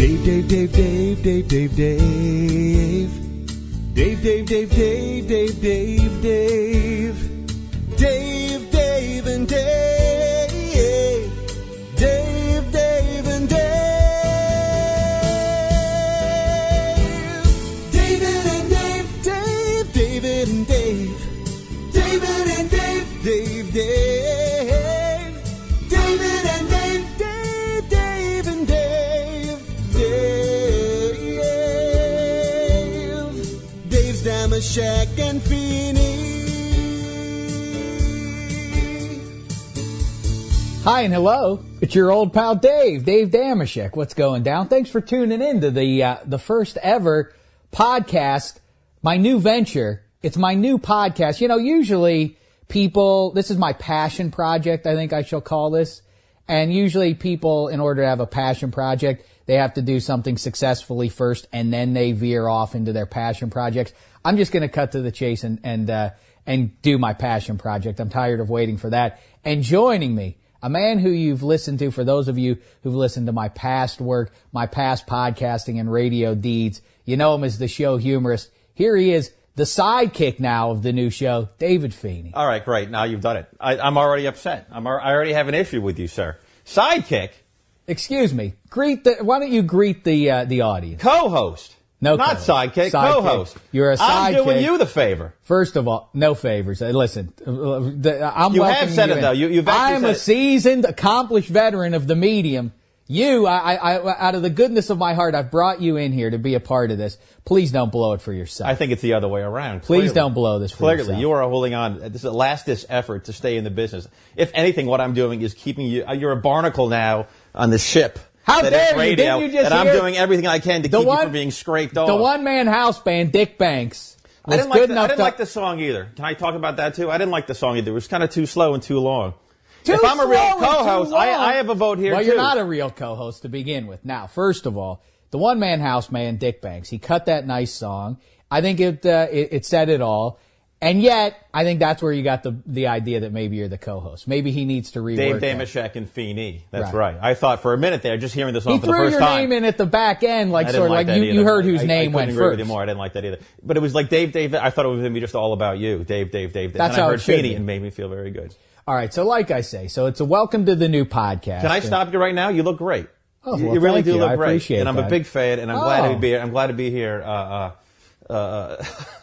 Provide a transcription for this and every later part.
Dave, Dave, Dave, Dave, Dave, Dave, Dave. Dave, Dave, Dave, Dave, Dave, Dave, Dave. Dave, Dave, and Dave. Dave, Dave, and Dave. David and Dave, Dave, David and Dave. David and Dave, Dave, Dave. David and Dave, Dave, Dave and Dave. Dave. Dave's Damashek and Feeney. Hi and hello. It's your old pal Dave Damashek. What's going down? Thanks for tuning in to the first ever podcast, my new venture. It's my new podcast. You know, usually people, this is my passion project, I think I shall call this. And usually people, in order to have a passion project, they have to do something successfully first and then they veer off into their passion projects. I'm just going to cut to the chase and do my passion project. I'm tired of waiting for that. And joining me, a man who you've listened to, for those of you who've listened to my past work, my past podcasting and radio deeds, you know him as the show humorist. Here he is, the sidekick now of the new show, David Feeney. All right, great. Now you've done it. I'm already upset. I already have an issue with you, sir. Sidekick? Excuse me. Why don't you greet the audience? Co-host. No, not co-host. sidekick. Co-host. You're a sidekick. I'm doing you the favor. First of all, no favors. Listen, I'm you have said you it though. You've actually I'm said a seasoned, accomplished veteran of the medium. You, I, out of the goodness of my heart, I've brought you in here to be a part of this. Please don't blow it for yourself. I think it's the other way around. Please don't blow this for yourself. Clearly, you are holding on. This is a last-ditch effort to stay in the business. If anything, what I'm doing is keeping you. You're a barnacle now on the ship. How dare you? Radio, Didn't you just and hear? I'm doing everything I can to keep you from being scraped off. The one-man house band, Dick Banks, was I didn't good enough like the song either. Can I talk about that too? I didn't like the song either. It was kind of too slow and too long. If I'm a real co-host, I have a vote here, well, too. You're not a real co-host to begin with. Now, first of all, the one-man house man, Dick Banks, he cut that nice song. I think it said it all. And yet, I think that's where you got the idea that maybe you're the co-host. Maybe he needs to rework Dave Damashek and Feeney. That's right. I thought for a minute there, just hearing the song for the first time. He threw your name in at the back end, like sort of like you heard whose name went first. I couldn't agree with you more. I didn't like that either. But it was like Dave. I thought it was going to be just all about you. Dave. That's and how I heard it should Feeney be. and it made me feel very good. All right, so like I say, so it's a welcome to the new podcast. Can I stop you right now? You look great. Oh, you really do look I great. Appreciate and I'm that. a big fan, and I'm glad to be here. I'm glad to be here.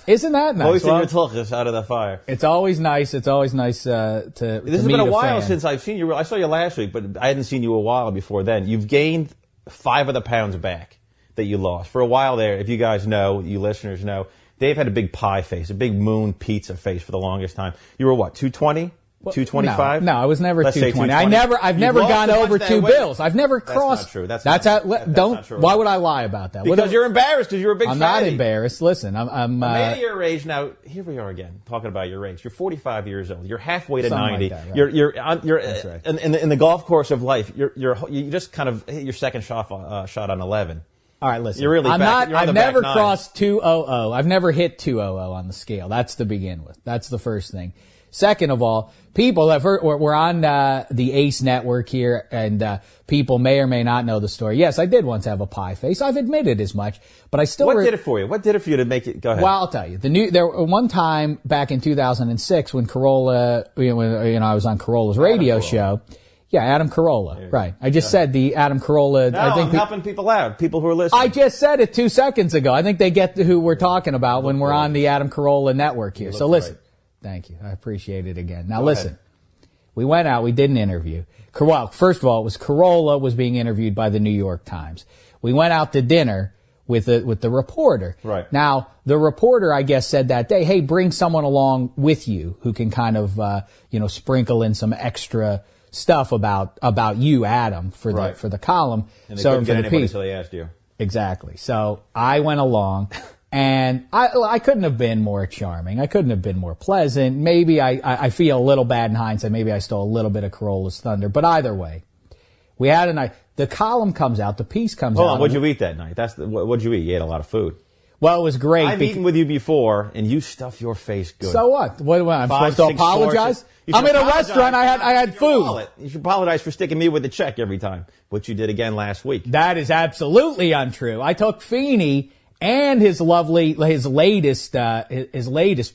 Isn't that nice? Hoisting your tulchas out of the fire. It's always nice. It's always nice to This has been a while since I've seen you. I saw you last week, but I hadn't seen you a while before then. You've gained 5 of the pounds back that you lost. For a while there, if you guys know, you listeners know, Dave had a big pie face, a big moon pizza face for the longest time. You were what, 220? 225? No, I was never Let's say 220. I've never gone over 2 bills. I've never crossed. That's not true. That's not true. Why would I lie about that? Because you're embarrassed because you're a big I'm fatty. not embarrassed. Listen, I'm a man of your age now. Here we are again talking about your age. You're 45 years old. You're halfway to 90. Like that, right. You're That's right. in the golf course of life. You just kind of hit your second shot on 11. All right, listen. You're really I've never crossed 200. I've never hit 200 on the scale. That's to begin with. That's the first thing. Second of all, people have heard, we're on the ACE network here, and people may or may not know the story. Yes, I did once have a pie face. I've admitted as much, but I still. What did it for you? What did it for you to make it? Go ahead. Well, I'll tell you. There one time back in 2006 when Carolla, I was on Carolla's radio show. Yeah, Adam Carolla. Right. I just said the Adam Carolla. No, I think I'm helping people out. People who are listening. I just said it 2 seconds ago. I think they get who we're talking about when we're on the Adam Carolla network here. So listen. Thank you. I appreciate it again. Now listen. We went out. We did an interview. Well, first of all, it was Carolla was being interviewed by the New York Times. We went out to dinner with the reporter. Right. Now, the reporter, I guess, said that day, hey, bring someone along with you who can kind of, sprinkle in some extra stuff about you, Adam, for the column. And they couldn't get anybody until they asked you. Exactly. So I went along. And I couldn't have been more charming. I couldn't have been more pleasant. Maybe I feel a little bad in hindsight. Maybe I stole a little bit of Carolla's thunder. But either way, we had a night. The column comes out. The piece comes out. Hold on. What'd you eat that night? What'd you eat? You ate a lot of food. Well, it was great. I've eaten with you before, and you stuff your face good. So what? What I'm 5, supposed to 6 apologize? sources. You I'm should in a apologize restaurant. I for had your food. wallet. You should apologize for sticking me with the check every time, which you did again last week. That is absolutely untrue. I took Feeney and his latest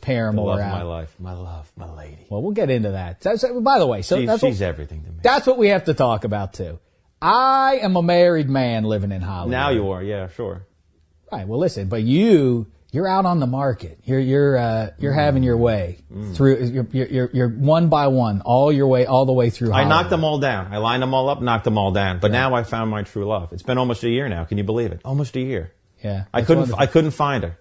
paramour Love of out. my life, my love, my lady. Well, we'll get into that. So, by the way, She's everything to me. That's what we have to talk about too. I am a married man living in Hollywood. Now you are, yeah, sure. Right. Well, listen, but you're out on the market. You're having your way through. You're one by one, all the way through Hollywood. I knocked them all down. I lined them all up, knocked them all down. But now I found my true love. It's been almost a year now. Can you believe it? Almost a year. Yeah. I couldn't find her.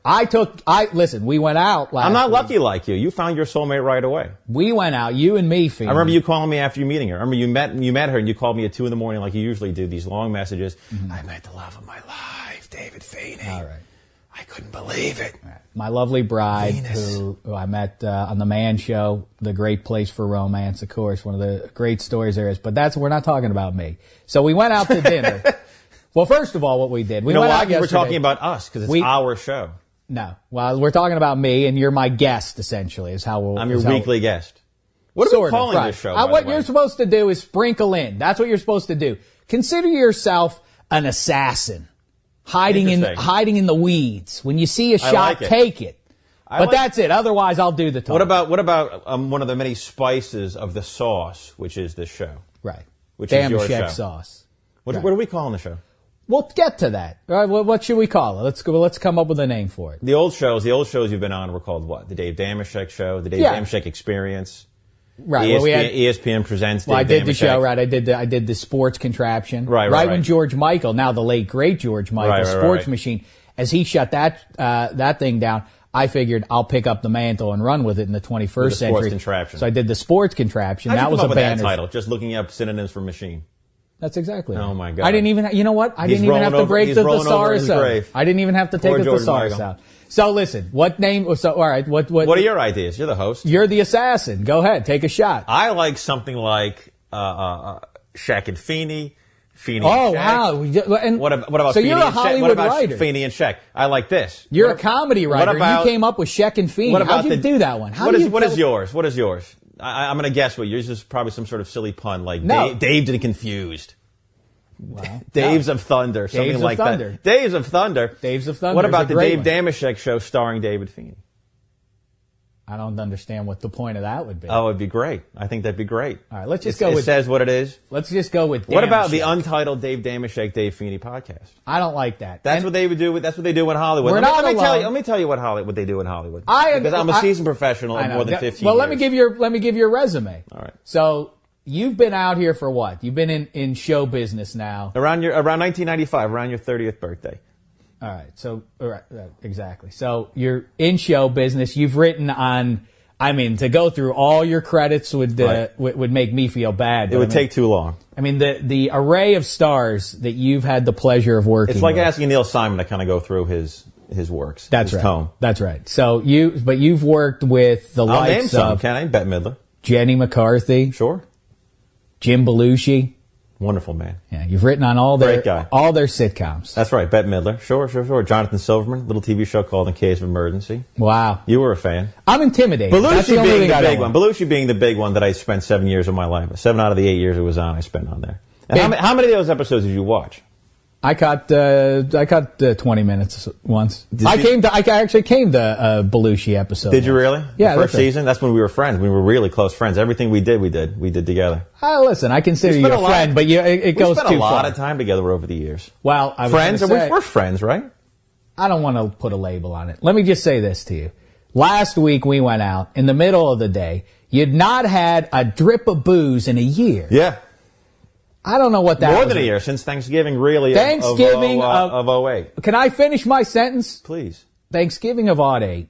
Listen, we went out last I'm not week. lucky like you. You found your soulmate right away. We went out, you and me, Feeney. I remember you calling me after you meeting her. I remember you met her and you called me at 2 a.m. like you usually do, these long messages. Mm-hmm. I met the love of my life, David Feeney. All right. I couldn't believe it. My lovely bride, Venus. who I met on the Man Show, the great place for romance, of course, one of the great stories there is. But we're not talking about me. So we went out to dinner. Well, first of all, what we did, we went out yesterday. We're talking about us because it's our show. No, well, we're talking about me, and you're my guest essentially. I'm your weekly guest. What are we calling this show? What you're supposed to do is sprinkle in. That's what you're supposed to do. Consider yourself an assassin, hiding in the weeds. When you see a shot, take it. But that's it. Otherwise, I'll do the talk. What about one of the many spices of the sauce, which is this show? Right. Which is your Damashek show. sauce. What are we calling the show? We'll get to that. All right, what should we call it? Let's come up with a name for it. The old shows you've been on were called what? The Dave Damashek Show, the Dave Damashek Experience. Right. ESPN presents Dave I did Damashek. the show, right. I did the sports contraption. Right. When George Michael, now the late great George Michael, sports machine, as he shut that thing down, I figured I'll pick up the mantle and run with it in the 21st century. Sports contraption. So I did the sports contraption. How'd that you was come a up with banner that title, just looking up synonyms for machine. That's exactly it. Oh my God! I didn't even. You know what? I didn't even have to break the thesaurus out. I didn't even have to take the thesaurus out. So listen, what name? So all right, what are your ideas? You're the host. You're the assassin. Go ahead, take a shot. I like something like Shaq and Feeney. Feeney. Oh and Shaq. wow! And what about? So Feeney you're a and Hollywood Shaq? What about writer. Feeney and Shaq. I like this. You're a comedy writer. You came up with Shaq and Feeney. How'd you do that one? What is yours? What is yours? I'm going to guess what yours is. Probably some sort of silly pun like Dave and Confused. Wow. Daves of Thunder, something like that. Daves of Thunder. Daves of Thunder. What about the Dave Damashek Show starring David Feeney? I don't understand what the point of that would be. Oh, it'd be great. I think that'd be great. All right, let's just go with... It says what it is. Let's just go with Damashek. What about the untitled Dave Damashek, Dave Feeney podcast? I don't like that. That's what they would do. That's what they do in Hollywood. Let me tell you what they do in Hollywood. Because I'm a seasoned professional of more than 15 years. Well, let me give you a resume. All right. So... You've been out here for what? You've been in show business now. Around 1995, around your 30th birthday. All right. So, exactly. So you're in show business. You've written on, to go through all your credits would make me feel bad. It would take too long. The array of stars that you've had the pleasure of working with. It's like asking Neil Simon to kind of go through his works. That's his right. Tome. That's right. So you've worked with the likes of... I'll name some, can I? Bette Midler. Jenny McCarthy. Sure. Jim Belushi. Wonderful man. Yeah, you've written on all their sitcoms. That's right, Bette Midler. Sure. Jonathan Silverman, little TV show called In Case of Emergency. Wow. You were a fan. I'm intimidated. Belushi being the big one. Belushi being the big one that I spent 7 years of my life. 7 out of the 8 years it was on, I spent on there. And how many of those episodes did you watch? I caught 20 minutes once. I actually came to a Belushi episode. Did you really? Yeah. The first season? That's when we were friends. We were really close friends. Everything we did together. Listen, I consider you a friend, but it goes too far. We spent a lot of time together over the years. Well, we're friends, right? I don't want to put a label on it. Let me just say this to you. Last week we went out in the middle of the day. You'd not had a drip of booze in a year. Yeah. I don't know what that was. More than a year, since Thanksgiving, really, of 08. Can I finish my sentence? Please. Thanksgiving of 08,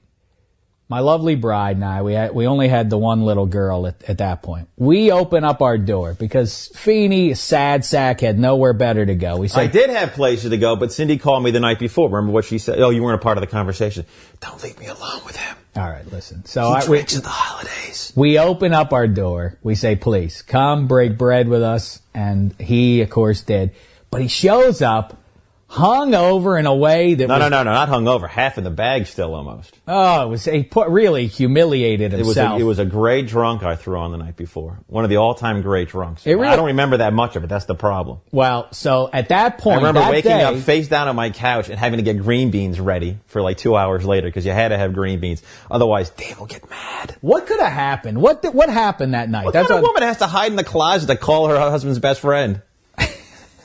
my lovely bride and I, we only had the one little girl at that point. We open up our door because Feeney, sad sack, had nowhere better to go. We said, I did have places to go, but Cindy called me the night before. Remember what she said? Oh, you weren't a part of the conversation. Don't leave me alone with him. All right, listen. So he drinks at the holidays. We open up our door. We say, please, come break bread with us. And he, of course, did. But he shows up hungover in a way that No, not hungover. Half in the bag still almost. Oh, he really humiliated himself. It was a great drunk I threw on the night before. One of the all-time great drunks. I don't remember that much of it. That's the problem. Well, so at that point, I remember waking up face down on my couch and having to get green beans ready for like 2 hours later because you had to have green beans. Otherwise, Dave will get mad. What could have happened? What happened that night? What kind of woman has to hide in the closet to call her husband's best friend?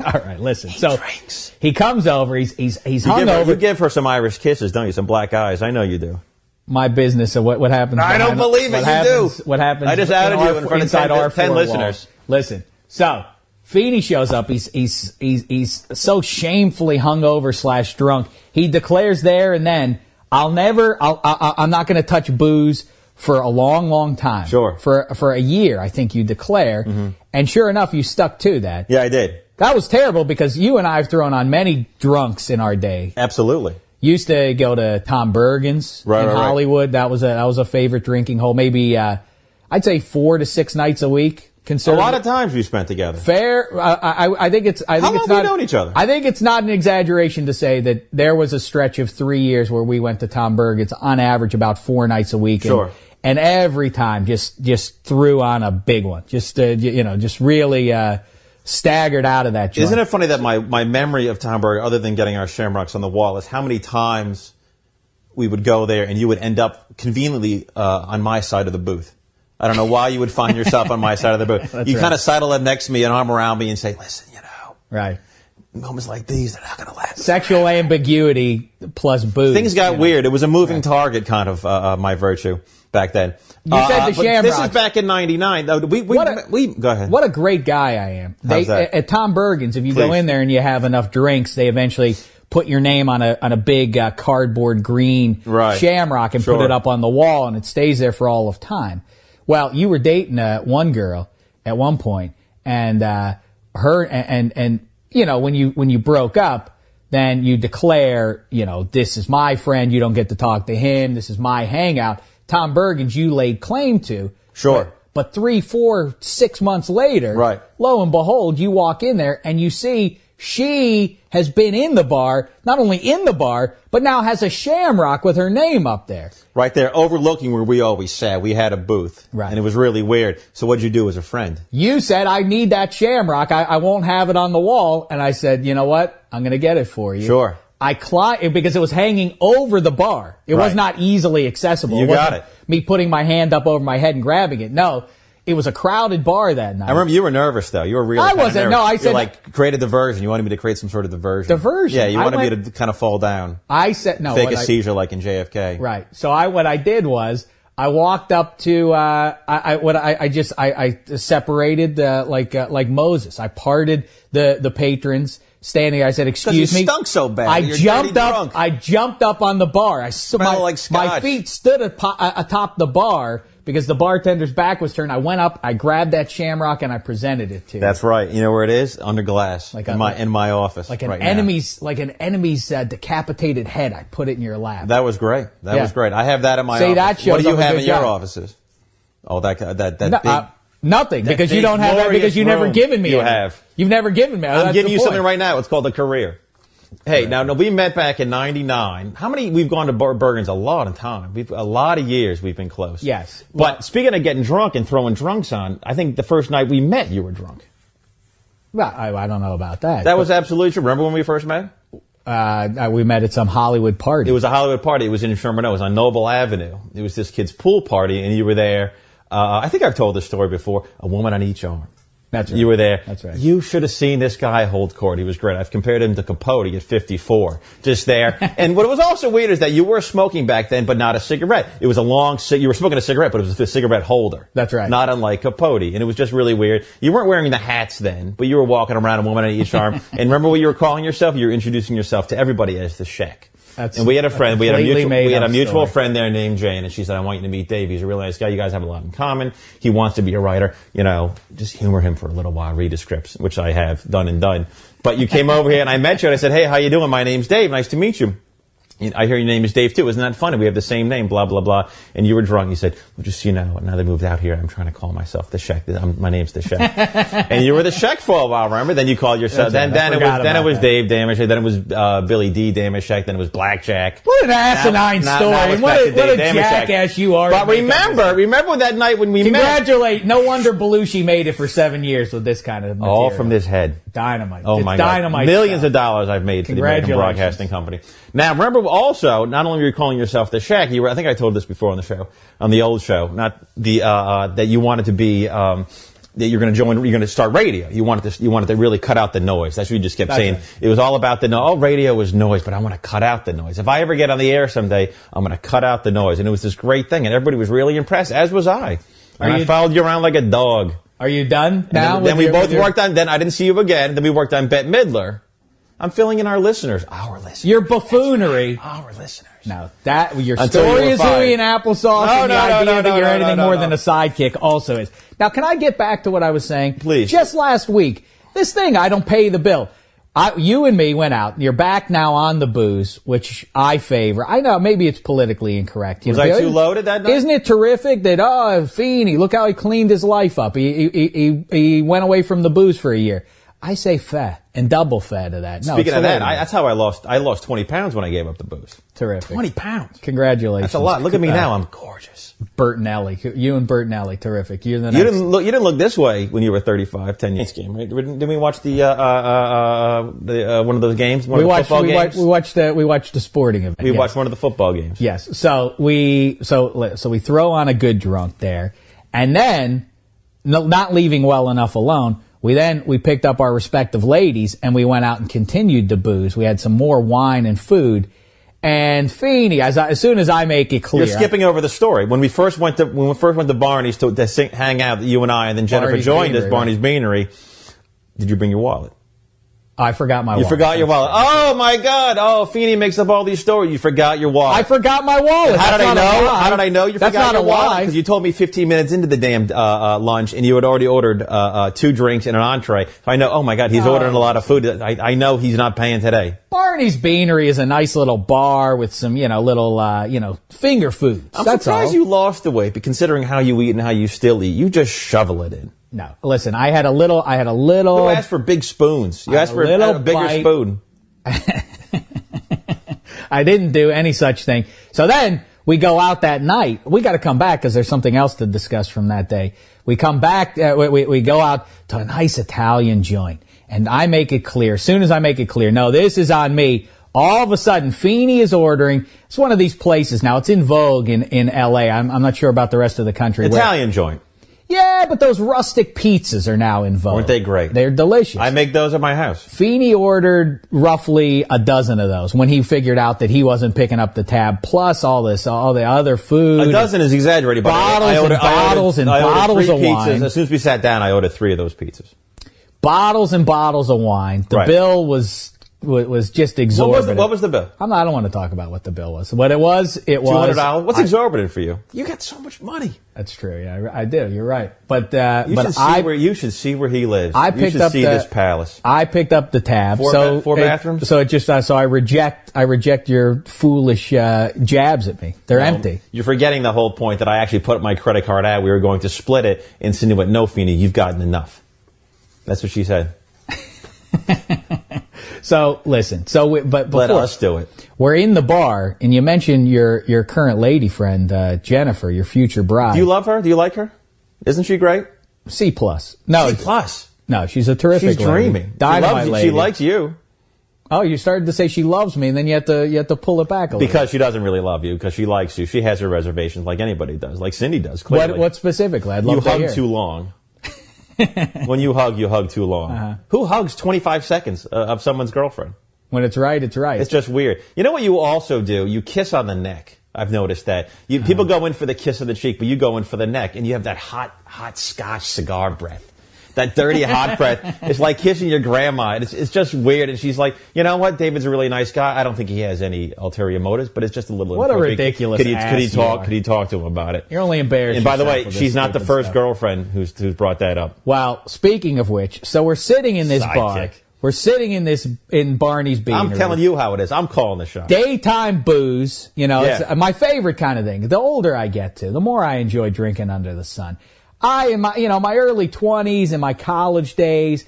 All right, listen. He drinks. He comes over. He's hungover. You give her some Irish kisses, don't you? Some black eyes. I know you do. My business of what happens. I don't believe it. You do. What happens? I just outed you in front of 10 listeners. Listen. So Feeney shows up. He's so shamefully hungover / drunk. He declares there and then, I'm not going to touch booze for a long, long time. Sure. For a year, I think you declare. Mm-hmm. And sure enough, you stuck to that. Yeah, I did. That was terrible because you and I have thrown on many drunks in our day. Absolutely. Used to go to Tom Bergen's in Hollywood. That was a favorite drinking hole. Maybe I'd say 4 to 6 nights a week. A lot of times we spent together. Fair. I think it's. How long have we known each other? I think it's not an exaggeration to say that there was a stretch of 3 years where we went to Tom Bergen's on average about 4 nights a week. Sure. And every time just threw on a big one. Just really. Staggered out of that joint. Isn't it funny that my memory of Tom Bergen, other than getting our shamrocks on the wall, is how many times we would go there and you would end up conveniently on my side of the booth. I don't know why you would find yourself on my side of the booth. You kind of sidle up next to me, an arm around me, and say, listen, Right. Moments like these, they're not going to last. Sexual ambiguity plus booze. Things got weird. It was a moving target kind of my virtue back then. You said the Shamrocks. This is back in '99. Go ahead. What a great guy I am. At Tom Bergen's, if you go in there and you have enough drinks, they eventually put your name on a big cardboard green shamrock and put it up on the wall, and it stays there for all of time. Well, you were dating one girl at one point, and her and when you broke up, then you declare, this is my friend. You don't get to talk to him. This is my hangout. Tom Bergen's you laid claim to. Sure. But 3, 4, 6 months later, lo and behold, you walk in there and you see she has been in the bar, not only in the bar, but now has a shamrock with her name up there. Right there, overlooking where we always sat. We had a booth. Right. And it was really weird. So what'd you do as a friend? You said, I need that shamrock. I won't have it on the wall. And I said, you know what? I'm going to get it for you. Sure. I climbed because it was hanging over the bar. It was not easily accessible. You got it. Me putting my hand up over my head and grabbing it. No, it was a crowded bar that night. I remember you were nervous though. You were really. I wasn't. Nervous. No, I said you create a diversion. You wanted me to create some sort of diversion. Diversion. Yeah, you wanted me to kind of fall down. I said no. Fake a seizure like in JFK. Right. So what I did was I walked up to I separated like Moses. I parted the patrons. Standing, I said, "Excuse me." You stunk so bad. I jumped up. Drunk. I jumped up on the bar. Like scotch. My feet stood atop the bar because the bartender's back was turned. I went up. I grabbed that shamrock and I presented it to you. That's right. You know where it is? Under glass. In my office. Like an enemy's decapitated head. I put it in your lap. That was great. That was great. I have that in my office. That shows what do you have in your job. offices? Oh, that big. Nothing, because you don't have that because you've never given me. You've never given me. I'm giving you something right now. It's called a career. Hey, now we met back in '99. How many? We've gone to Bergen's a lot of time. A lot of years we've been close. Yes. But speaking of getting drunk and throwing drunks on, I think the first night we met, you were drunk. Well, I don't know about that. That was absolutely true. Remember when we first met? We met at some Hollywood party. It was a Hollywood party. It was in Sherman Oaks on Noble Avenue. It was this kid's pool party, and you were there. I think I've told this story before. A woman on each arm. That's right. You were there. That's right. You should have seen this guy hold court. He was great. I've compared him to Capote at 54. Just there. And what was also weird is that you were smoking back then, but not a cigarette. It was you were smoking a cigarette, but it was a cigarette holder. That's right. Not unlike Capote. And it was just really weird. You weren't wearing the hats then, but you were walking around, a woman on each arm. And remember what you were calling yourself? You were introducing yourself to everybody as the Sheik. And we had a friend. We had a mutual friend there named Jane, and she said, "I want you to meet Dave. He's a really nice guy. You guys have a lot in common. He wants to be a writer. Just humor him for a little while. Read his scripts," which I have done and done. But you came over here, and I met you, and I said, "Hey, how you doing? My name's Dave. Nice to meet you." I hear your name is Dave too. Isn't that funny? We have the same name, blah, blah, blah. And you were drunk. You said, well, just so you know, now they moved out here, I'm trying to call myself the Sheck. My name's the Sheck. And you were the Sheck for a while, remember? Then you called yourself. Then it was Dave Damashek. Then it was Billy D. Damashek. Then it was Blackjack. What an asinine story. What a jackass you are. But remember that night when we met? Congratulate. No wonder Belushi made it for 7 years with this kind of material. All from this head. Dynamite. Oh, my God. Millions of dollars I've made for the American Broadcasting Company. Now, remember also, not only were you calling yourself the Shack, I think I told this before on the show, on the old show, not the, that you wanted to be, that you're going to start radio. You wanted to really cut out the noise. That's what you just kept saying. Right. It was all about the noise. Oh, radio was noise, but I want to cut out the noise. If I ever get on the air someday, I'm going to cut out the noise. And it was this great thing, and everybody was really impressed, as was I. And I followed you around like a dog. Are you done now? Then we both worked on, then I didn't see you again. Then we worked on Bette Midler. I'm filling in our listeners. Your buffoonery. Our listeners. No, your story is hooey and applesauce, and the idea that you're anything more than a sidekick also is. Now, can I get back to what I was saying? Please. Just last week, this thing, I don't pay the bill. You and me went out. You're back now on the booze, which I favor. I know maybe it's politically incorrect. Was I too loaded that night? Isn't it terrific that, Feeney, look how he cleaned his life up. He went away from the booze for a year. I say fair and double fair to that. No, speaking of that, that's how I lost 20 pounds when I gave up the booze. Terrific. 20 pounds. Congratulations. That's a lot. Look at me now. I'm gorgeous. Bertinelli. You and Bertinelli. Terrific. You didn't look this way when you were 35, 10 years game, right? Didn't we watch the one of those games? We watched the sporting event. We watched one of the football games. Yes. So we throw on a good drunk there, and then not leaving well enough alone. We picked up our respective ladies and we went out and continued to booze. We had some more wine and food. And Feeney, as soon as I make it clear, you're skipping over the story. When we first went to Barney's to hang out, you and I, and then Jennifer joined us, Barney's Beanery. Did you bring your wallet? I forgot my wallet. You forgot your wallet. Oh my God! Oh, Feeney makes up all these stories. You forgot your wallet. I forgot my wallet. How did I know? How did I know you forgot your wallet? Because you told me 15 minutes into the damn lunch, and you had already ordered 2 drinks and an entree. So I know. Oh my God, he's ordering a lot of food. I know he's not paying today. Barney's Beanery is a nice little bar with some, little finger foods. I'm surprised you lost the weight, but considering how you eat and how you still eat, you just shovel it in. No, listen, I had a little. You asked for big spoons. You asked for a bigger spoon. I didn't do any such thing. So then we go out that night. We got to come back because there's something else to discuss from that day. We come back. We go out to a nice Italian joint, and I make it clear. As soon as I make it clear, no, this is on me. All of a sudden, Feeney is ordering. It's one of these places now. It's in vogue in L.A. I'm not sure about the rest of the country. Italian joint. Yeah, but those rustic pizzas are now in vogue. Weren't they great? They're delicious. I make those at my house. Feeney ordered roughly a dozen of those when he figured out that he wasn't picking up the tab, plus all the other food. A dozen is exaggerated. Bottles and bottles of wine. As soon as we sat down, I ordered 3 of those pizzas. Bottles and bottles of wine. The bill was just exorbitant. What was the bill? I don't want to talk about what the bill was. What it was $200. What's exorbitant for you? You got so much money. That's true. Yeah, I do. You're right. But you should see where he lives. You should see this palace. I picked up the tab. Four bathrooms. So it just I reject your foolish jabs at me. They're empty. You're forgetting the whole point that I actually put my credit card out. We were going to split it, and Cindy went, "No, Feeney, you've gotten enough." That's what she said. So listen. But before, let us do it. We're in the bar, and you mentioned your current lady friend, Jennifer, your future bride. Do you love her? Do you like her? Isn't she great? C+. No, C+. No, she's a terrific lady. She's dreaming. Dynamite lady. She likes you. Oh, you started to say she loves me, and then you have to pull it back a little. Because she doesn't really love you, because she likes you. She has her reservations like anybody does, like Cindy does. Clearly. What specifically? I'd love to hear. You hug too long. When you hug too long. Uh-huh. Who hugs 25 seconds of someone's girlfriend? When it's right, it's right. It's just weird. You know what you also do? You kiss on the neck. I've noticed that. People go in for the kiss of the cheek, but you go in for the neck, and you have that hot Scotch cigar breath. That dirty, hot breath. It's like kissing your grandma. It's just weird. And she's like, you know what? David's a really nice guy. I don't think he has any ulterior motives, but it's just a little. What a ridiculous Could he talk to him about it? You're only embarrassed. And by the way, she's not the first girlfriend who's brought that up. Well, speaking of which, so we're sitting in this bar. We're sitting in Barney's Beanery. I'm telling you how it is. I'm calling the shot. Daytime booze, Yeah. it's my favorite kind of thing. The older I get to, the more I enjoy drinking under the sun. In my early 20s and my college days,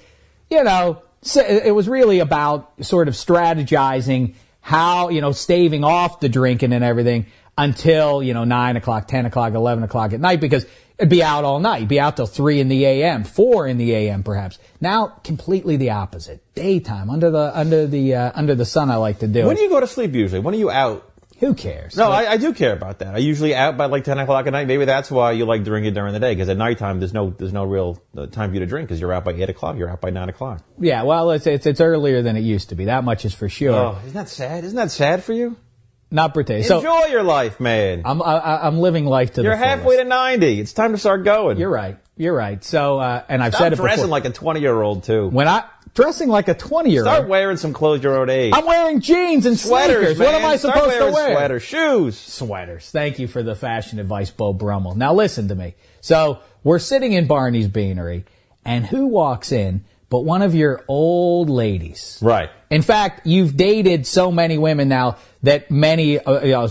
it was really about sort of strategizing how, staving off the drinking and everything until, 9 o'clock, 10 o'clock, 11 o'clock at night, because it'd be out all night. Be out till 3 in the a.m., 4 in the a.m. perhaps. Now, completely the opposite. Daytime, under the sun, I like to do When it. do you go to sleep usually? When are you out? Who cares? No, I do care about that. I usually out by like 10 o'clock at night. Maybe that's why you like drinking during the day, because at nighttime there's no real time for you to drink, because you're out by 8 o'clock, you're out by 9 o'clock. Yeah, well, it's earlier than it used to be. That much is for sure. Oh, isn't that sad? Isn't that sad for you? Not particularly. So Enjoy your life, man. I'm living life to You're the fullest. halfway to 90. It's time to start going. You're right. So, and I've Stop said it dressing before. like a 20-year-old, too. When dressing like a 20-year-old. Start wearing some clothes your own age. I'm wearing jeans and Sweaters, sneakers. man. What am I Start supposed to wearing wear? Sweaters, shoes. Sweaters. Thank you for the fashion advice, Bo Brummel. Now listen to me. So we're sitting in Barney's Beanery, and who walks in but one of your old ladies? Right. In fact, you've dated so many women now that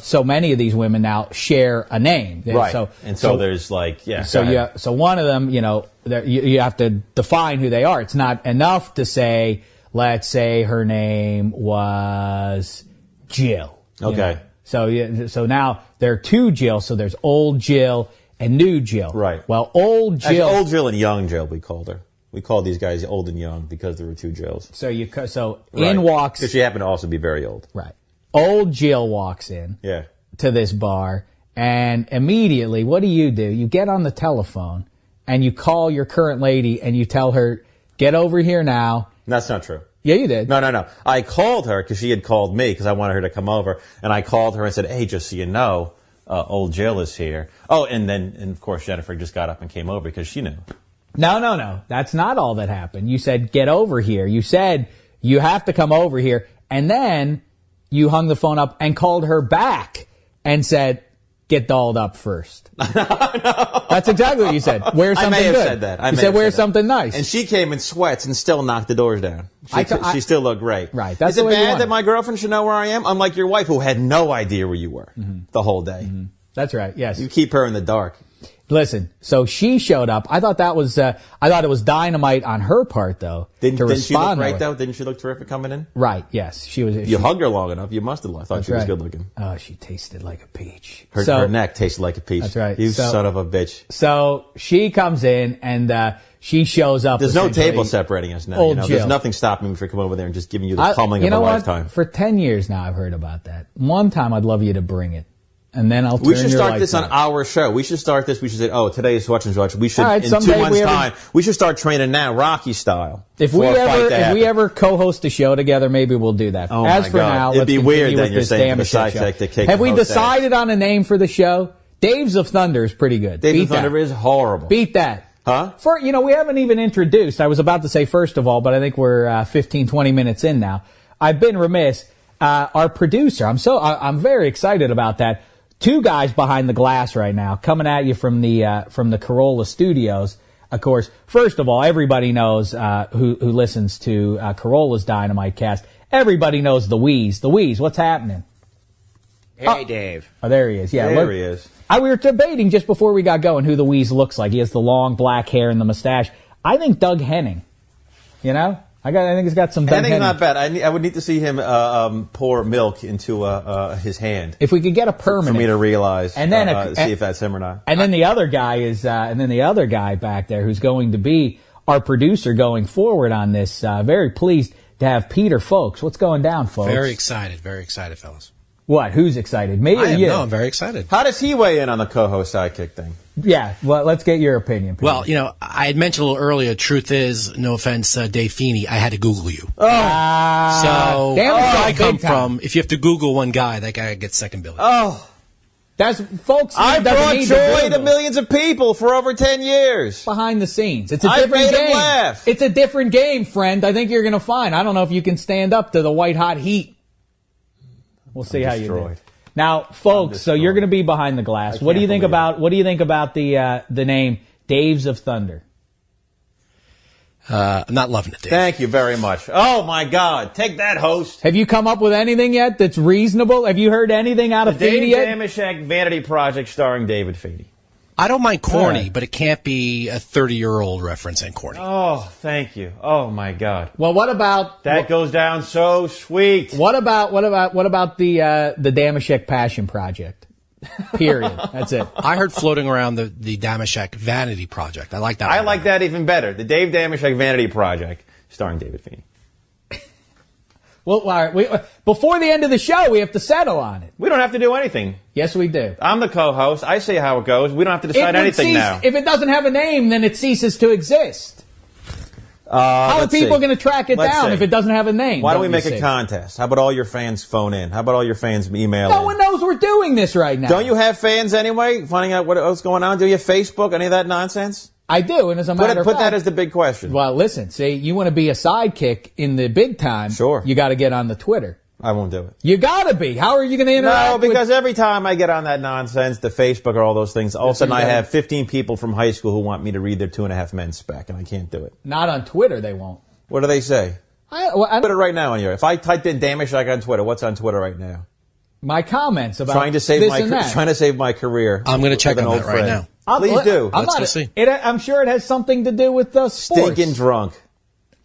so many of these women now share a name. Right. So there's like, yeah. So one of them, you have to define who they are. It's not enough to say, let's say her name was Jill. Okay. So now there are two Jill. So there's old Jill and new Jill. Right. Well, old Jill. Actually, old Jill and young Jill, we called her. We called these guys old and young because there were two Jills. In walks. Because she happened to also be very old. Right. Old Jill walks in. Yeah. To this bar, and immediately, what do? You get on the telephone and you call your current lady and you tell her, get over here now. That's not true. Yeah, you did. No. I called her because she had called me because I wanted her to come over. And I called her and said, hey, just so you know, old Jill is here. Oh, and of course, Jennifer just got up and came over because she knew. No. That's not all that happened. You said, get over here. You said, you have to come over here. And then you hung the phone up and called her back and said, get dolled up first. No. That's exactly what you said. Wear something good. I may have said that. You said, wear something nice. And she came in sweats and still knocked the doors down. She still looked great. Right. That's Is it the way you bad want that it. my girlfriend should know where I am? Unlike your wife, who had no idea where you were the whole day. Mm-hmm. That's right. Yes. You keep her in the dark. Listen, so she showed up. I thought it was dynamite on her part, though. Didn't she look respond great, though? Didn't she look terrific coming in? Right, yes. She was. You hugged her long enough. You must have thought she was good looking. Oh, she tasted like a peach. Her neck tasted like a peach. That's right. You son of a bitch. So she comes in and she shows up. There's no table separating us now. Old There's Jill. nothing stopping me from coming over there and just giving you the pummeling of a lifetime. For 10 years now, I've heard about that. One time, I'd love you to bring it. And then I'll turn We should your start lights this on on. our show. We should start this. We should say, today is such and such. We should, All right, in 2 someday months' we time, we should start training now, Rocky style. If we ever co-host a show together, maybe we'll do that. Oh As my for God. now, It'd let's be continue weird with then you're this saying for the damn side shit check show. to kick Have the we host decided on a name for the show? Dave's of Thunder is pretty good. Dave's Beat of Thunder that. is horrible. Beat that. Huh? We haven't even introduced. I was about to say first of all, but I think we're 15, 20 minutes in now. I've been remiss. Our producer, I'm very excited about that. Two guys behind the glass right now, coming at you from the Corolla Studios. Of course, first of all, everybody knows who listens to Corolla's Dynamite Cast. Everybody knows the Wheeze. The Wheeze, what's happening? Hey, Dave. Oh, there he is. Yeah, There he is. We were debating just before we got going who the Wheeze looks like. He has the long black hair and the mustache. I think Doug Henning. I think he's got some Doug Henning's Henning. not bad. I would need to see him pour milk into his hand. If we could get a permanent For me to realize, and then see if that's him or not. And then the other guy back there who's going to be our producer going forward on this. Very pleased to have Peter Folks. What's going down, folks? Very excited, fellas. What? Who's excited? Me or you? I'm very excited. How does he weigh in on the co-host sidekick thing? Yeah. Well, let's get your opinion, Peter. Well, I had mentioned a little earlier, truth is, no offense, Dave Feeney, I had to Google you. damn Where I big come time. from, if you have to Google one guy, that guy gets second billing. That's folks. I doesn't brought need joy to Google. millions of people for over 10 years. Behind the scenes, it's a I different made 'em game. laugh. It's a different game, friend. I think you're going to find. I don't know if you can stand up to the white hot heat. We'll see how you do. destroyed. Now, folks, so you're going to be behind the glass. What do you think about the name Dave's of Thunder? I'm not loving it, Dave. Thank you very much. Oh, my God. Take that, host. Have you come up with anything yet that's reasonable? Have you heard anything out of Feeney yet? Dave Dameshek Vanity Project starring David Feeney. I don't mind corny, but it can't be a 30-year-old referencing corny. Oh, thank you. Oh, my God. Well, what about that? Goes down so sweet. What about the Dameshek Passion Project? Period. That's it. I heard floating around the Dameshek Vanity Project. I like that. I like that even better. The Dave Dameshek Vanity Project starring David Feeney. Well, all right. Before the end of the show, we have to settle on it. We don't have to do anything. Yes, we do. I'm the co-host. I say how it goes. We don't have to decide anything now. If it doesn't have a name, then it ceases to exist. How are people going to track it down if it doesn't have a name? Why don't we make a contest? How about all your fans phone in? How about all your fans email in? No one knows we're doing this right now. Don't you have fans anyway, finding out what's going on? Do you have Facebook, any of that nonsense? I do, and as a matter of fact... Put that as the big question. Well, listen, see, you want to be a sidekick in the big time, sure. You got to get on the Twitter. I won't do it. You got to be. How are you going to interact No, because every time I get on that nonsense, the Facebook or all those things, all of a sudden I have 15 people from high school who want me to read their 2.5 Men spec, and I can't do it. Not on Twitter, they won't. What do they say? I put it right now on here. If I typed in Dameshek on Twitter, what's on Twitter right now? My comments about trying to save my career. I'm going to check on that right now. Please do. Let's see. I'm sure it has something to do with sports. Stinking drunk.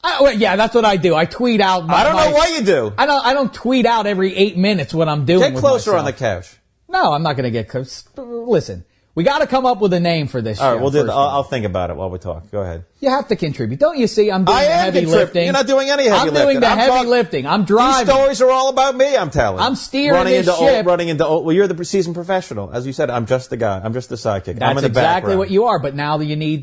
Yeah, that's what I do. I tweet out. I don't know what you do. I don't tweet out every 8 minutes what I'm doing. Get closer on the couch. No, I'm not going to get close. Listen. We got to come up with a name for this show. All right, we'll do. I'll think about it while we talk. Go ahead. You have to contribute. Don't you see? I'm doing the heavy lifting. You're not doing any heavy lifting. I'm doing the heavy lifting. I'm driving. These stories are all about me, I'm telling. I'm steering this ship. Well, you're the seasoned professional. As you said, I'm just the guy. I'm just the sidekick. That's I'm in the exactly background. what you are. But now that you need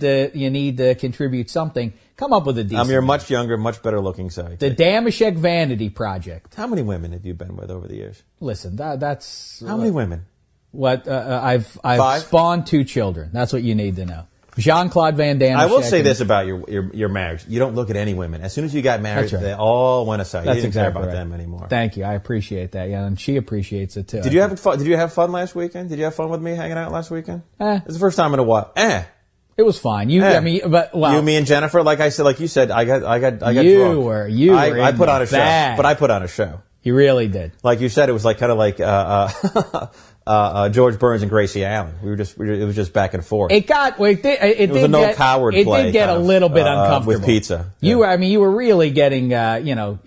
to contribute something, come up with a decent I'm your name. much younger, much better looking sidekick. The Dameshek Vanity Project. How many women have you been with over the years? Listen, that's... How many women? What I've spawned 2 children. That's what you need to know. Jean-Claude Van Damme. I will say this about your marriage: you don't look at any women. As soon as you got married, they all went aside. That's you didn't exactly care about right. them anymore. Thank you. I appreciate that. Yeah, and she appreciates it too. Did you have fun? Did you have fun last weekend? Did you have fun with me hanging out last weekend? It's the first time in a while. It was fine. You, I mean, but you, me, and Jennifer. Like you said, I got drunk. I put on a show, but I put on a show. You really did. Like you said, it was like kind of like George Burns and Gracie Allen. It was just back and forth. It was a no coward play. It did get a little bit uncomfortable with pizza. You were really getting the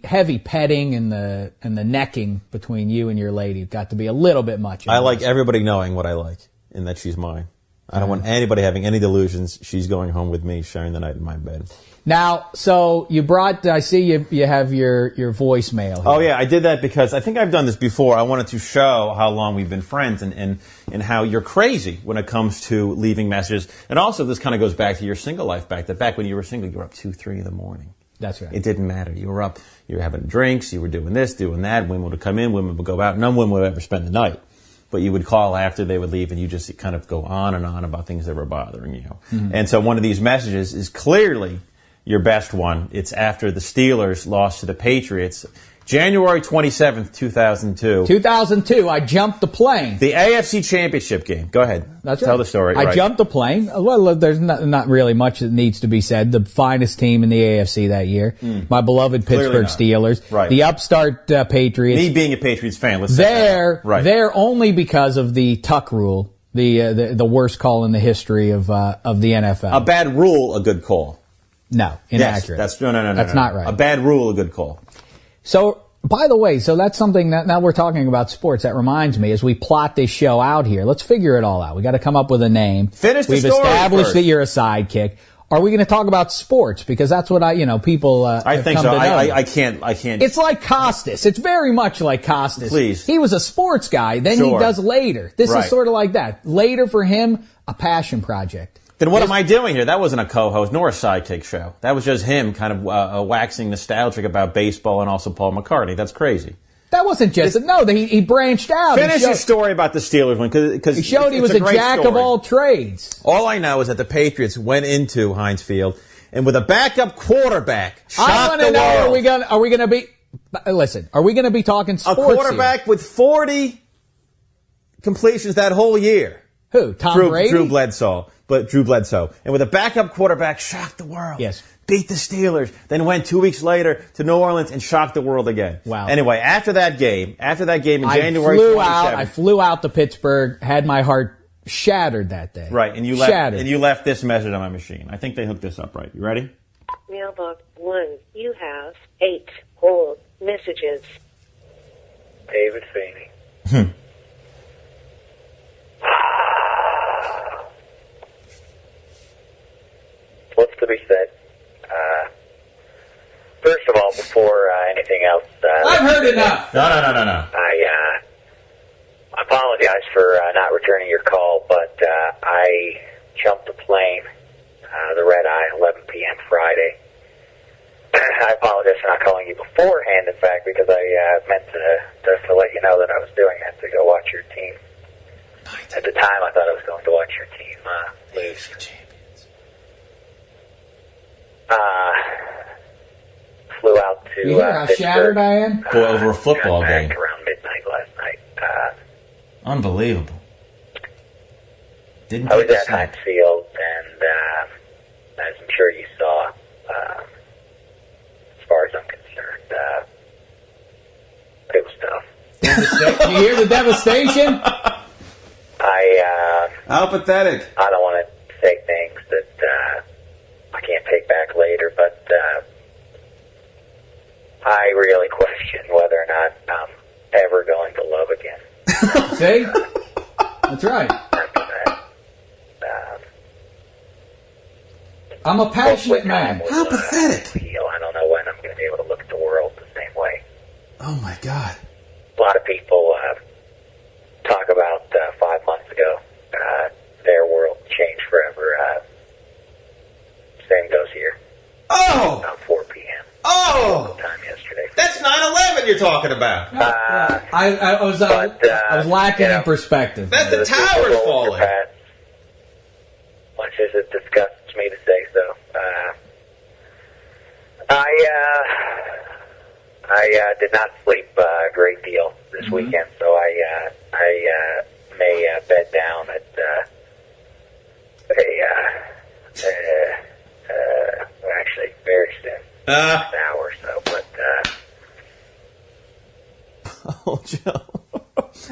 heavy petting and the necking between you and your lady. It got to be a little bit much. I like everybody knowing what I like and that she's mine. I don't want anybody having any delusions. She's going home with me, sharing the night in my bed. Now, so you brought, I see you have your voicemail here. Oh yeah, I did that because I think I've done this before. I wanted to show how long we've been friends and how you're crazy when it comes to leaving messages. And also this kind of goes back to your single life back when you were single, you were up 2, 3 in the morning. That's right. It didn't matter. You were up, you were having drinks, you were doing this, doing that. Women would come in, women would go out. None women would ever spend the night. But you would call after they would leave and you just kind of go on and on about things that were bothering you. Mm-hmm. And so one of these messages is clearly your best one. It's after the Steelers lost to the Patriots. January 27th, 2002. 2002, I jumped the plane. The AFC Championship game. Go ahead. Tell the story. I jumped the plane. Well, there's not really much that needs to be said. The finest team in the AFC that year. My beloved Pittsburgh Steelers. Right. The upstart Patriots. Me being a Patriots fan. They're only because of the Tuck rule, the worst call in the history of the NFL. A bad rule, a good call. No, inaccurate. Yes, no. That's not right. A bad rule, a good call. So, by the way, that's something that now we're talking about sports. That reminds me, as we plot this show out here, let's figure it all out. We got to come up with a name. We've established first. that you're a sidekick. Are we going to talk about sports? Because that's what people. I think so. I can't. It's like Costas. It's very much like Costas. Please. He was a sports guy. Then he does later. This is sort of like that. Later for him, a passion project. Then what am I doing here? That wasn't a co-host nor a sidekick show. That was just him kind of waxing nostalgic about baseball and also Paul McCartney. That's crazy. That wasn't just he branched out. Finish your story about the Steelers one because he showed he was a jack of all trades. All I know is that the Patriots went into Heinz Field and with a backup quarterback shocked the world. Are we going to be? Listen, are we going to be talking sports? A quarterback here? with 40 completions that whole year. Who? Tom Brady? Drew Bledsoe. but Drew Bledsoe. And with a backup quarterback, shocked the world. Yes. Beat the Steelers, then went 2 weeks later to New Orleans and shocked the world again. Wow. Anyway, after that game in January 27th. I flew out to Pittsburgh, had my heart shattered that day. Right, and you left this message on my machine. I think they hooked this up right. You ready? Mailbox 1, you have 8 whole messages. David Feeney. What's to be said? First of all, before anything else, I've heard enough. No. I apologize for not returning your call, but I jumped a plane, the red eye, 11 p.m. Friday. I apologize for not calling you beforehand, in fact, because I meant to let you know that I was doing that to go watch your team. At the time, I thought I was going to watch your team lose. Flew out to You hear how shattered I am? Go over a football got back game. around midnight last night. Unbelievable. Didn't I was take a at snap. Heinz Field, and as I'm sure you saw, as far as I'm concerned, it was tough. You hear the devastation? How pathetic. I don't want to say things that I can't take back later, but I really question whether or not I'm ever going to love again. See? That's right. After that. I'm a passionate man. How pathetic. Heal. I don't know when I'm going to be able to look at the world the same way. Oh, my God. A lot of people talk about 5 months ago, their world changed forever. Same goes here. Oh! About 4 p.m. Oh! Time yesterday. That's 9/11 you're talking about. I was lacking in perspective. That's the tower's falling. Much as it disgusts me to say so. I did not sleep a great deal this weekend, so I may bed down at actually very soon, an hour or so. But Oh, Joe.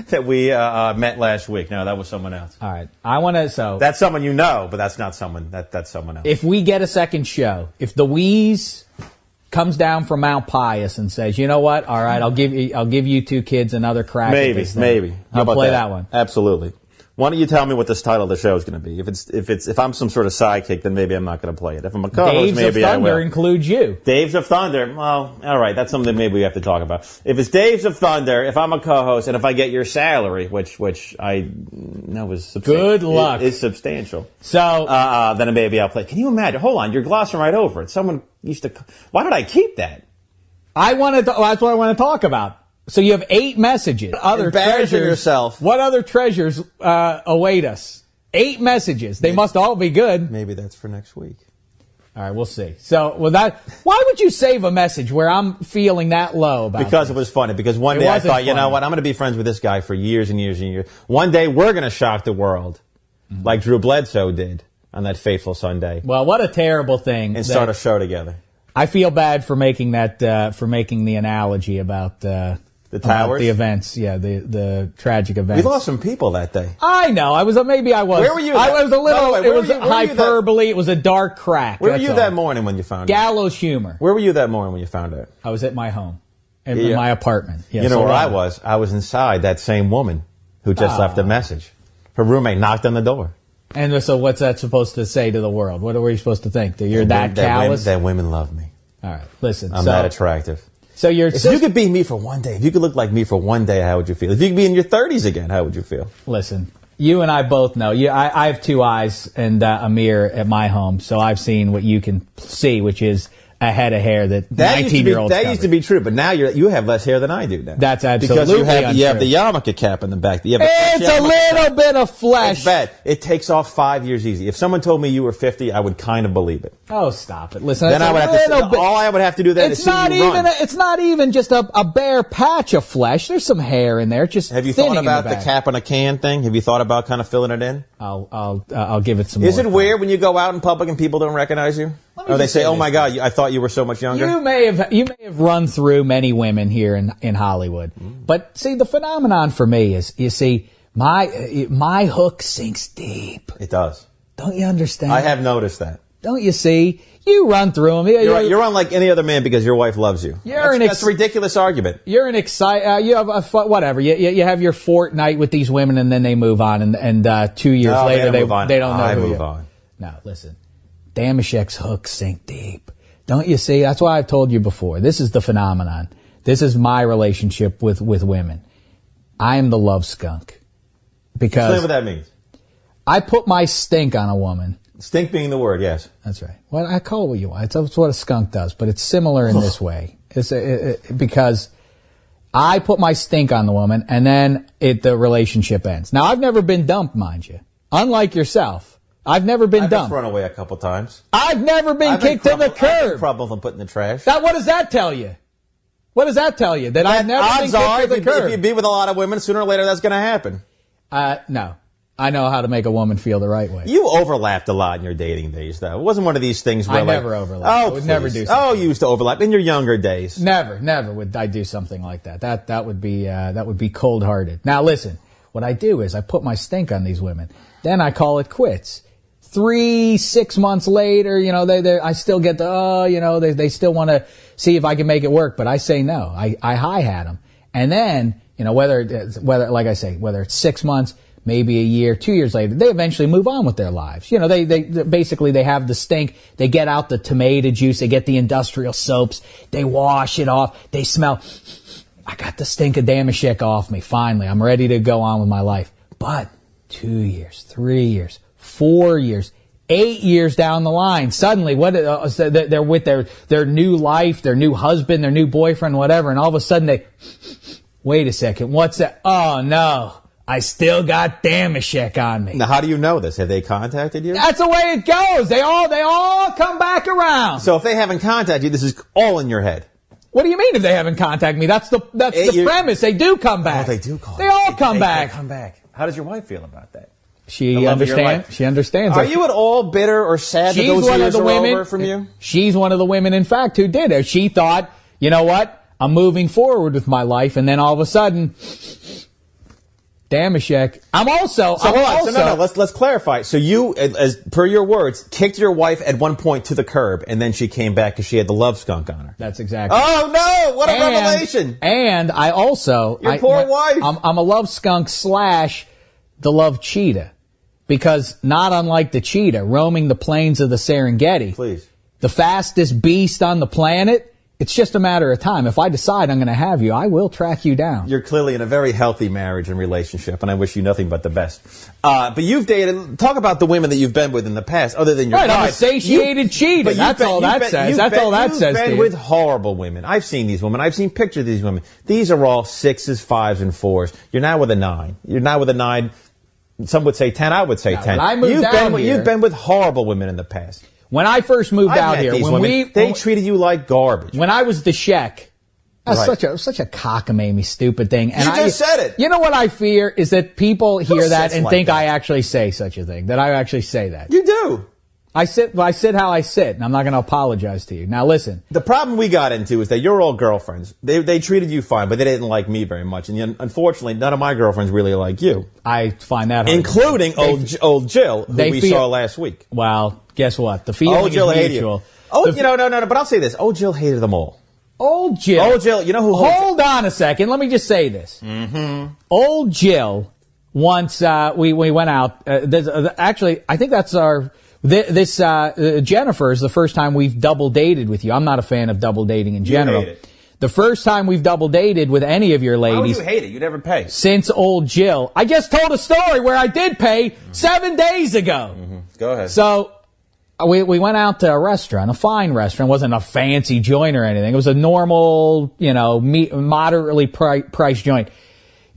That we met last week. No, that was someone else. All right. I want to, That's someone you know, but that's not someone. That's someone else. if we get a second show, if the Wheeze comes down from Mount Pius and says, you know what? All right, I'll give you two kids another crack. At Maybe, this thing. maybe. How I'll about play that one. Absolutely. Why don't you tell me what this title of the show is going to be? If I'm some sort of sidekick, then maybe I'm not going to play it. If I'm a co-host, Daves of maybe I Thunder will. includes you. Daves of Thunder. Well, all right. That's something that maybe we have to talk about. If it's Daves of Thunder, if I'm a co-host, and if I get your salary, which I know is substantial. Good luck. Is substantial. So Then maybe I'll play. Can you imagine? Hold on. You're glossing right over it. Someone used to. Why did I keep that? that's what I want to talk about. So you have 8 messages. Other Embarrassing treasures. yourself. What other treasures await us? 8 messages. They must all be good. Maybe that's for next week. All right, we'll see. So, why would you save a message where I'm feeling that low about Because this? it was funny. Because one It day I wasn't thought, you know funny. what? I'm going to be friends with this guy for years and years and years. One day we're going to shock the world, like Drew Bledsoe did on that fateful Sunday, Well, what a terrible thing. and start a show together. I feel bad for making that for making the analogy about the towers? the events. Yeah, the tragic We events. lost some people that day. I know. I was maybe I was. Where were you I that- was a little. By the way, it where was were you- where were you that- hyperbole. It was a dark crack. Where were that's you all. that morning when you found out? Gallows humor. Where were you that morning when you found out? I was at my home, in Yeah. my apartment. Yes, You know where I alone. was? I was inside that same woman who just left a message. Her roommate knocked on the door. And so, what's that supposed to say to the world? What are we supposed to think? That you're that callous? That women love me. All right, listen. I'm that attractive. So your If you could be me for one day, if you could look like me for one day, how would you feel? If you could be in your 30s again, how would you feel? Listen, you and I both know. I have 2 eyes and a mirror at my home, so I've seen what you can see, which is a head of hair that 19-year-olds That used to be true, but now you have less hair than I do now. That's because absolutely you have untrue. the yarmulke cap in the back. You have It's a little bit of flesh. It's bad. It takes off 5 years easy. If someone told me you were 50, I would kind of believe it. Oh, stop it! Listen, Then it's I would a have to. little bit- All I would have to do then is It's see not you even. run. It's not even just a bare patch of flesh. There's some hair in there. Just Have you thinning thought in about the the back. cap on a can thing? Have you thought about kind of filling it in? I'll give it some. Is more it time. weird when you go out in public and people don't recognize you? Or they say, "Oh my God, I thought you were so much younger"? You may have run through many women here in Hollywood, but see, the phenomenon for me is, you see, my hook sinks deep. It does. Don't you understand? I have noticed that. Don't you see? You run through them. You're unlike any other man because your wife loves you. That's a ridiculous argument. You're an you have whatever. You have your fortnight with these women, and then they move on, and 2 years later they don't know I who move you are. on. No, listen. Damashek's hooks sink deep. Don't you see? That's why I've told you before. This is the phenomenon. This is my relationship with women. I am the love skunk. Because explain what that means. I put my stink on a woman. Stink being the word, yes. That's right. Well, I call it what you want. It's what a skunk does, but it's similar in this way. Because I put my stink on the woman, and then the relationship ends. Now, I've never been dumped, mind you. Unlike yourself. I've never been dumped. I've run away a couple times. I've never been kicked to the curb. I've been crumbled and put in the trash. What does that tell you? What does that tell you? That I've never been kicked to the curb. If you be with a lot of women, sooner or later that's going to happen. No. I know how to make a woman feel the right way. You overlapped a lot in your dating days, though. It wasn't one of these things where I never overlapped. I would never do something. Oh, you used to overlap in your younger days. Never would I do something like that. That would be cold-hearted. Now listen, what I do is I put my stink on these women. Then I call it quits. 3-6 months later, I still get they still want to see if I can make it work, but I say no. I hi-hat them. And then, whether like I say, whether it's 6 months, maybe a year, 2 years later, they eventually move on with their lives. They basically, they have the stink. They get out the tomato juice. They get the industrial soaps. They wash it off. They smell. I got the stink of Damashek off me. Finally, I'm ready to go on with my life. But 2 years, 3 years, 4 years, 8 years down the line, suddenly they're with their new life, their new husband, their new boyfriend, whatever, and all of a sudden wait a second, what's that? Oh no. I still got Damashek on me. Now, how do you know this? Have they contacted you? That's the way it goes. They all come back around. So if they haven't contacted you, this is all in your head. What do you mean if they haven't contacted me? That's the premise. They do come back. Oh, they do call. They all come back. They come back. How does your wife feel about that? She understands. She understands. Are you at all bitter or sad that those years are over from you? She's one of the women, in fact, who did it. She thought, you know what? I'm moving forward with my life, and then all of a sudden, Damashek. Let's clarify. So you, as per your words, kicked your wife at one point to the curb, and then she came back because she had the love skunk on her. That's exactly. Oh no! What a revelation! And I also, your poor wife. I'm a love skunk / the love cheetah, because not unlike the cheetah roaming the plains of the Serengeti, please, the fastest beast on the planet. It's just a matter of time. If I decide I'm going to have you, I will track you down. You're clearly in a very healthy marriage and relationship, and I wish you nothing but the best. But you've dated. Talk about the women that you've been with in the past, other than your wife. I'm a satiated cheater. That's all that says. You've been with horrible women. I've seen these women. I've seen pictures of these women. These are all 6s, 5s, and 4s. You're now with a 9. You're now with a 9. Some would say 10. I would say 10. You've been with horrible women in the past. When I first moved out here, they treated you like garbage. When I was the Sheck, that's such a cockamamie, stupid thing. And you just said it. You know what I fear is that people hear that and think I actually say such a thing. That I actually say that. You do. I sit how I sit, and I'm not going to apologize to you. Now listen. The problem we got into is that you're all girlfriends. They treated you fine, but they didn't like me very much. And unfortunately, none of my girlfriends really like you. I find that hard. Including old Jill, who we saw last week. Well, guess what? The feeling is mutual. No, but I'll say this. Old Jill hated them all. Old Jill, you know who... Hold on a second. Let me just say this. Mm-hmm. Old Jill, once we went out, actually, I think that's our... Jennifer is the first time we've double dated with you. I'm not a fan of double dating in general. You hate it. The first time we've double dated with any of your ladies. How do you hate it? You never pay. Since old Jill. I just told a story where I did pay 7 days ago. Mm-hmm. Go ahead. So we went out to a restaurant, a fine restaurant. It wasn't a fancy joint or anything. It was a normal, moderately priced joint.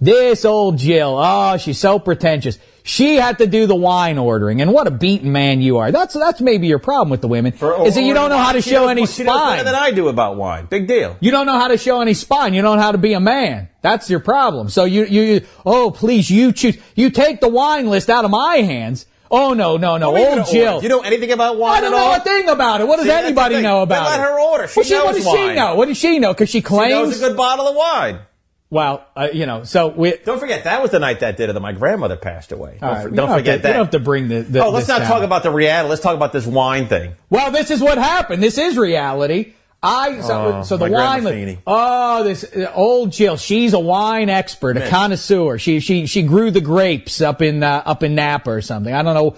This old Jill, she's so pretentious. She had to do the wine ordering, and what a beaten man you are. That's maybe your problem with the women, is that you don't know how to show any She knows better spine. than I do about wine. Big deal. You don't know how to show any spine. You don't know how to be a man. That's your problem. So oh, please, you choose. You take the wine list out of my hands. Oh, no. Old Jill. Do you know anything about wine I at don't all? know a thing about it. What does See, that's the anybody thing. know about Then it? let her order. She knows What does she wine. know? What does she know? Because she She claims. knows a good bottle of wine. Well, so we. Don't forget, that was the night that did it that my grandmother passed away. All right, Don't forget that. You don't have to bring the let's not talk about the reality. Let's talk about this wine thing. Well, this is what happened. This is reality. So the my wine. Grandma Feeney. This old Jill. She's a wine expert, a connoisseur. She grew the grapes up in Napa or something. I don't know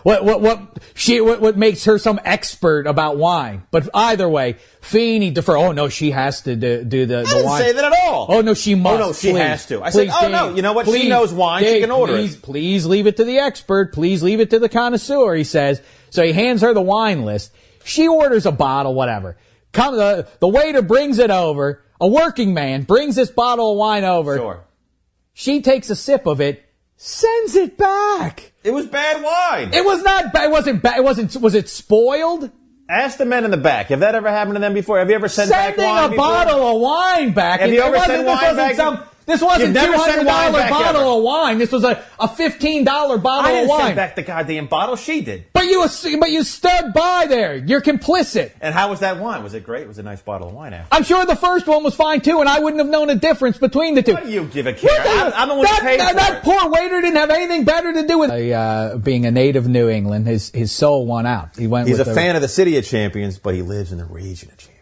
what makes her some expert about wine. But either way, Feeney defer. Oh no, she has to do the I didn't wine. say that at all. Oh no, she must. Oh no, she please. has to. I said, Please, oh Dave, no, you know what? please, She knows wine. Dave, she can order it. Please leave it to the expert. Please leave it to the connoisseur. He says. So he hands her the wine list. She orders a bottle, whatever. The waiter brings it over. A working man brings this bottle of wine over. Sure. She takes a sip of it, sends it back. It was bad wine. It was not bad. It wasn't bad. Was it spoiled? Ask the men in the back. Have that ever happened to them before? Have you ever sent back Sending wine a before? bottle of wine back. Have you ever sent wine back? This wasn't You've never sent $200 wine back bottle ever. of wine. This was a $15 bottle I of didn't wine. send back the goddamn bottle. She did. But you stood by there. You're complicit. And how was that wine? Was it great? It was a nice bottle of wine after. I'm sure the first one was fine too, and I wouldn't have known a difference between the two. What do you give a care? I'm the one who paid for that it. poor waiter didn't have anything better to do with being a native New England. His soul won out. He's a fan of the City of Champions, but he lives in the region of champions.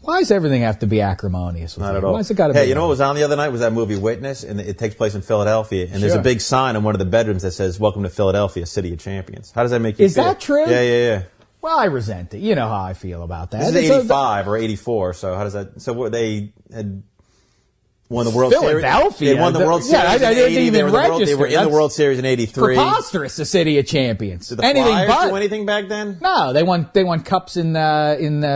Why does everything have to be acrimonious? With Not you? at all. Why's it got to be? Hey, you know what was on the other night? Was that movie Witness? And it takes place in Philadelphia. And there's Sure. a big sign in one of the bedrooms that says, "Welcome to Philadelphia, City of Champions." How does that make you feel? Is that true? Yeah. Well, I resent it. You know how I feel about that. This is 85 or 84. So how does that? So what, they had won the World Series. Philadelphia. They won the World Series. I didn't in 80. even They register. were in the World Series in '83. Preposterous, the City of Champions. Did the Anything Flyers but. do anything back then? No, they won cups in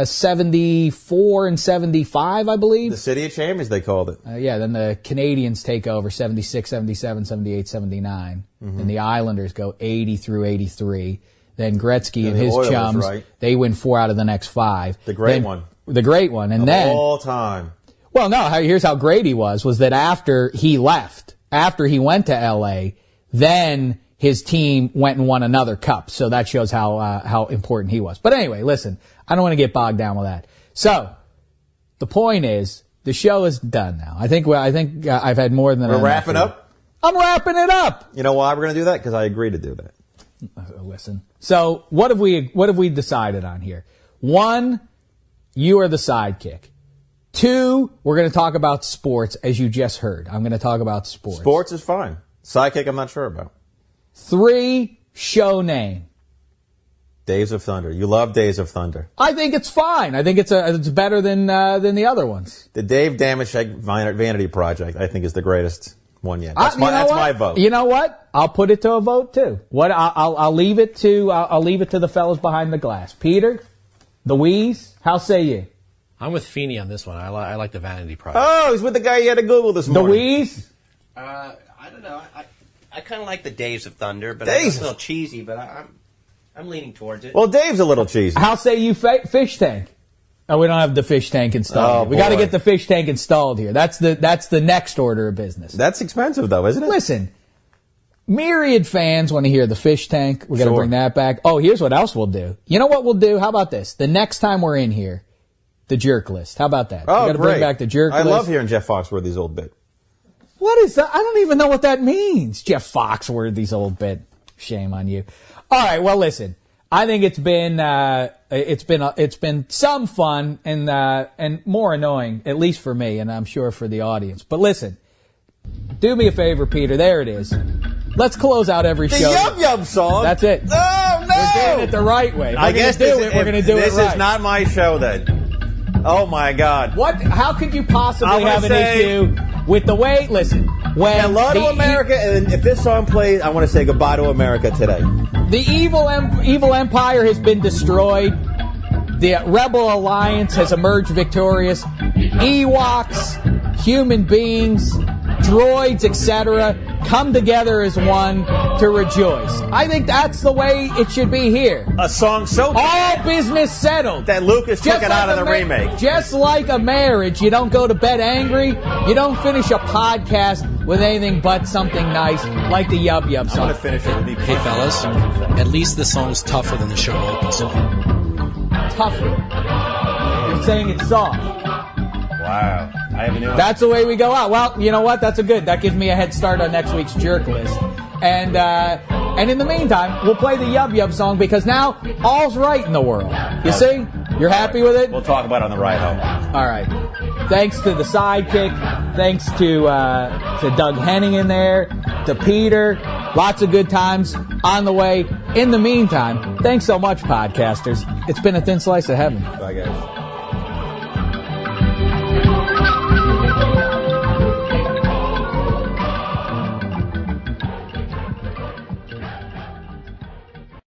74 and 75, I believe. The City of Champions, they called it. Then the Canadians take over 76, 77, 78, 79. And the Islanders go 80 through 83. Then Gretzky and the his Oilers, chums, right. they win 4 out of the next 5. The great one. The great one. And then all time. well, no, here's how great he was that after he left, after he went to L.A., then his team went and won another cup. So that shows how important he was. But anyway, listen, I don't want to get bogged down with that. So the point is, the show is done now. I think I've had more than enough. We're wrapping up? I'm wrapping it up. You know why we're going to do that? Because I agreed to do that. Listen. So what have we decided on here? 1, you are the sidekick. 2, we're going to talk about sports, as you just heard. I'm going to talk about sports. Sports is fine. Sidekick, I'm not sure about. 3, show name. Days of Thunder. You love Days of Thunder. I think it's fine. I think it's better than the other ones. The Dave Dameshek Vanity Project, I think, is the greatest one yet. That's my vote. You know what? I'll put it to a vote too. I'll leave it to the fellas behind the glass. Peter, the Wheeze, how say you? I'm with Feeney on this one. I like the Vanity Project. Oh, he's with the guy you had to Google this The morning. Wheeze? I don't know. I kind of like the Days of Thunder, but Days. it's a little cheesy. But I'm leaning towards it. Well, Dave's a little cheesy. How say you fish tank? Oh, we don't have the fish tank installed. Oh, we got to boy. get the fish tank installed here. That's the next order of business. That's expensive, though, isn't it? Listen, myriad fans want to hear the fish tank. We got to Sure. bring that back. Oh, here's what else we'll do. You know what we'll do? How about this? The next time we're in here, the jerk list. How about that? Oh, we got to great. bring back the jerk I list. love hearing Jeff Foxworthy's old bit. What is that? I don't even know what that means. Jeff Foxworthy's old bit. Shame on you. All right. Well, listen. I think it's been some fun and more annoying, at least for me, and I'm sure for the audience. But listen, do me a favor, Peter. There it is. Let's close out every The show. Yum Yum song. That's it. Oh no! We're doing it the right way. If I we're guess gonna do it. We're going to do it This right. is not my show then. Oh my God! What? How could you possibly I'm gonna have an say- issue with the way? Listen, when Hello to the- America, and if this song plays, I want to say goodbye to America today. The evil empire has been destroyed. The Rebel Alliance has emerged victorious. Ewoks, human beings, droids, etc., come together as one to rejoice. I think that's the way it should be here. A song so All bad business settled. that Lucas took it out of the remake. Just like a marriage, you don't go to bed angry. You don't finish a podcast with anything but something nice, like the Yub Yub I'm song. going to finish it with you. Hey, fellas, at least the song's tougher than the show open song. Tougher. You're saying it's soft. Wow. I have a new one. That's the way we go out. Well, you know what? That's that gives me a head start on next week's jerk list. And in the meantime, we'll play the Yub Yub song because now all's right in the world. You see? You're happy with it? We'll talk about it on the ride home. All right. Thanks to the sidekick. Thanks to Doug Henning in there. To Peter. Lots of good times on the way. In the meantime, thanks so much, podcasters. It's been a thin slice of heaven. Bye, guys.